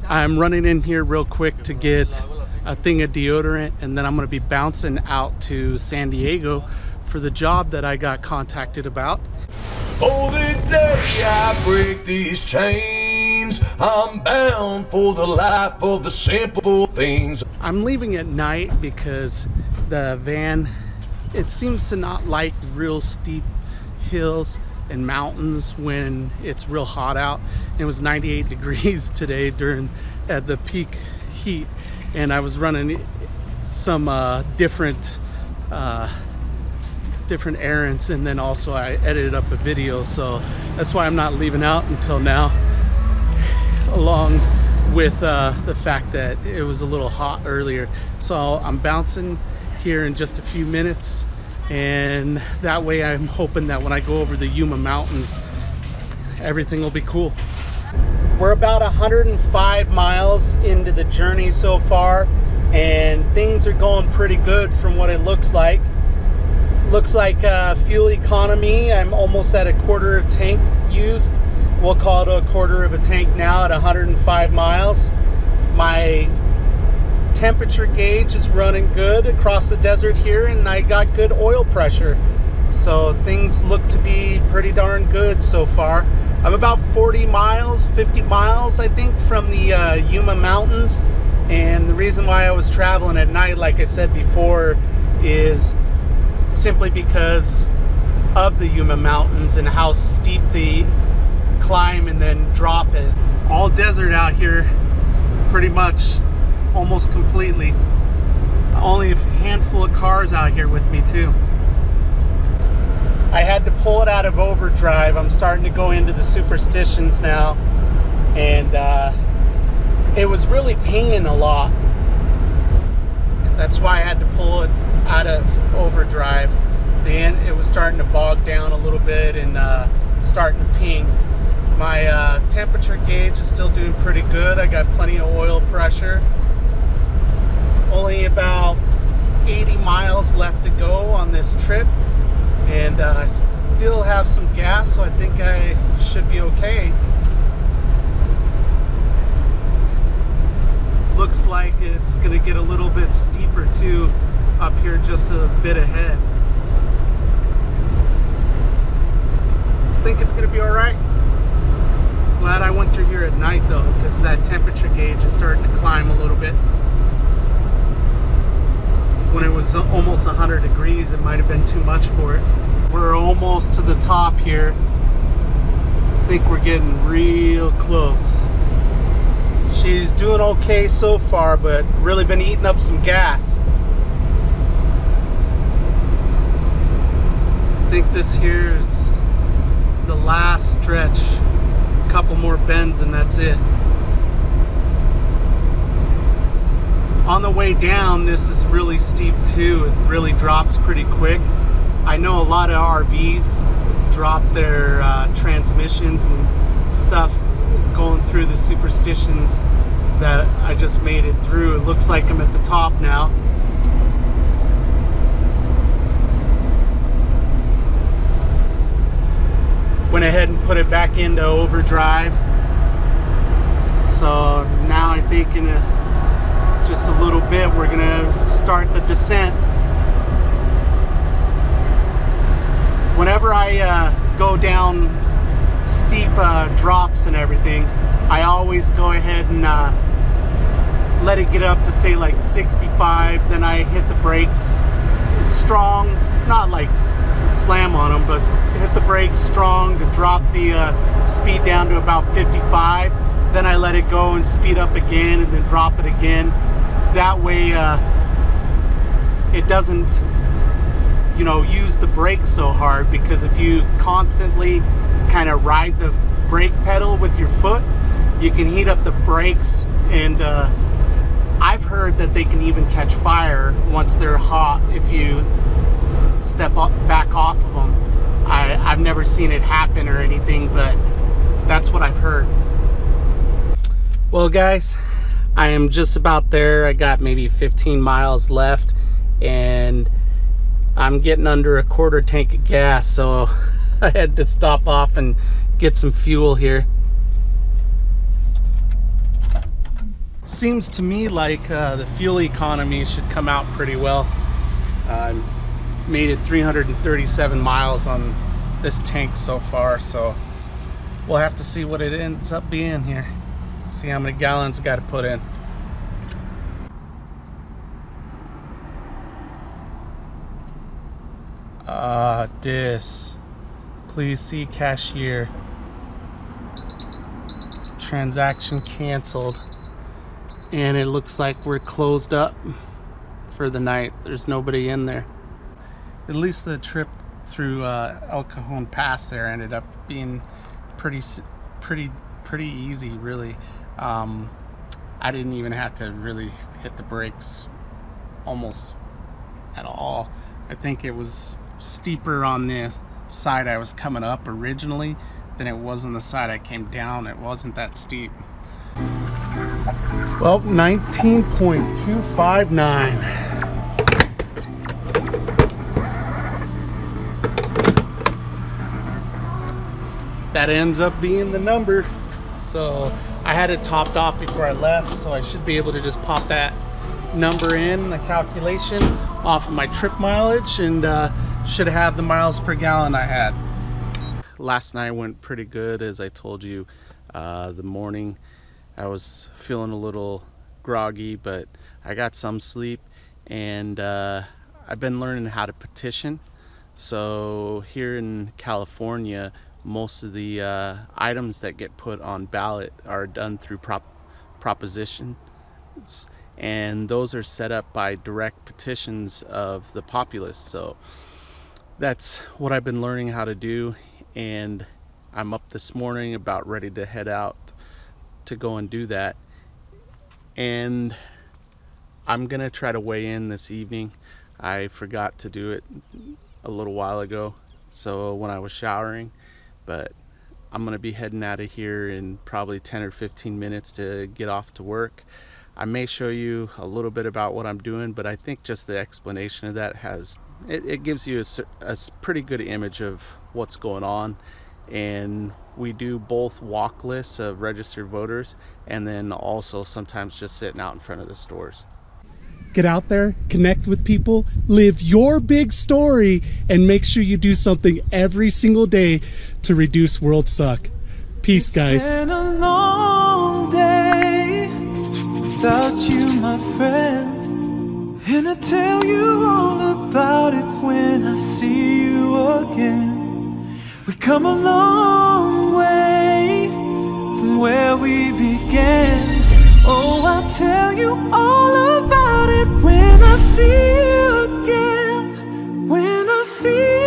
I'm running in here real quick to get a thing of deodorant, and then I'm going to be bouncing out to San Diego for the job that I got contacted about. Oh, the day I break these chains, I'm bound for the life of the simple things. I'm leaving at night because the van, it seems to not like real steep hills and mountains when it's real hot out. It was 98 degrees today at the peak heat, and I was running some different errands, and then also I edited up a video, so that's why I'm not leaving out until now, along with the fact that it was a little hot earlier. So I'm bouncing here in just a few minutes, and that way I'm hoping that when I go over the Yuma Mountains, everything will be cool. We're about 105 miles into the journey so far, and things are going pretty good from what it looks like. Looks like fuel economy, I'm almost at a quarter of tank used. We'll call it a quarter of a tank now at 105 miles. My temperature gauge is running good across the desert here, and I got good oil pressure. So things look to be pretty darn good so far. I'm about 40 miles, 50 miles I think from the Yuma Mountains. And the reason why I was traveling at night, like I said before, is simply because of the Yuma Mountains and how steep the climb and then drop is. All desert out here, pretty much, almost completely. Only a handful of cars out here with me too. I had to pull it out of overdrive. I'm starting to go into the superstitions now, and it was really pinging a lot. That's why I had to pull it out of overdrive. Then it was starting to bog down a little bit and starting to ping. My temperature gauge is still doing pretty good. I got plenty of oil pressure. Only about 80 miles left to go on this trip, and I still have some gas, so I think I should be okay. Looks like it's gonna get a little bit steeper too up here just a bit ahead. I think it's gonna be all right. Glad I went through here at night though, because that temperature gauge is starting to climb a little bit. When it was almost 100 degrees, it might have been too much for it. We're almost to the top here. I think we're getting real close. She's doing okay so far, but really been eating up some gas. I think this here is the last stretch. A couple more bends and that's it. On the way down, this is really steep too. It really drops pretty quick. I know a lot of RVs drop their transmissions and stuff going through the superstitions that I just made it through. It looks like I'm at the top now. Went ahead and put it back into overdrive. So now I think in just a little bit we're gonna start the descent. Whenever I go down steep drops and everything, I always go ahead and let it get up to say like 65, then I hit the brakes strong, not like slam on them, but hit the brakes strong to drop the speed down to about 55. Then I let it go and speed up again and then drop it again. That way it doesn't, you know, use the brakes so hard, because if you constantly kind of ride the brake pedal with your foot, you can heat up the brakes, and I've heard that they can even catch fire once they're hot if you step back off of them. I've never seen it happen or anything, but that's what I've heard. Well guys, I am just about there. I got maybe 15 miles left, and I'm getting under a quarter tank of gas, so I had to stop off and get some fuel here. seems to me like the fuel economy should come out pretty well. Made it 337 miles on this tank so far, so we'll have to see what it ends up being here. See how many gallons I got to put in. Please see cashier. Transaction canceled. And it looks like we're closed up for the night. There's nobody in there. At least the trip through El Cajon Pass there ended up being pretty easy, really. I didn't even have to really hit the brakes almost at all. I think it was steeper on the side I was coming up originally than it was on the side I came down. It wasn't that steep. Well, 19.259. That ends up being the number. So I had it topped off before I left, so I should be able to just pop that number in the calculation off of my trip mileage, and should have the miles per gallon I had. Last night went pretty good, as I told you. The morning I was feeling a little groggy, but I got some sleep, and I've been learning how to petition. So here in California, most of the items that get put on ballot are done through propositions, and those are set up by direct petitions of the populace. So that's what I've been learning how to do, and I'm up this morning about ready to head out to go and do that. And I'm gonna try to weigh in this evening. I forgot to do it a little while ago, so when I was showering, but I'm gonna be heading out of here in probably 10 or 15 minutes to get off to work. I may show you a little bit about what I'm doing, but I think just the explanation of that it gives you a pretty good image of what's going on. And we do both walk lists of registered voters, and then also sometimes just sitting out in front of the stores. Get out there, connect with people, live your big story, and make sure you do something every single day to reduce world suck. Peace, guys. It's been a long day without you, my friend, and I'll tell you all about it when I see you again. We come a long way from where we began. Oh, I'll tell you all about it when I see you again. When I see you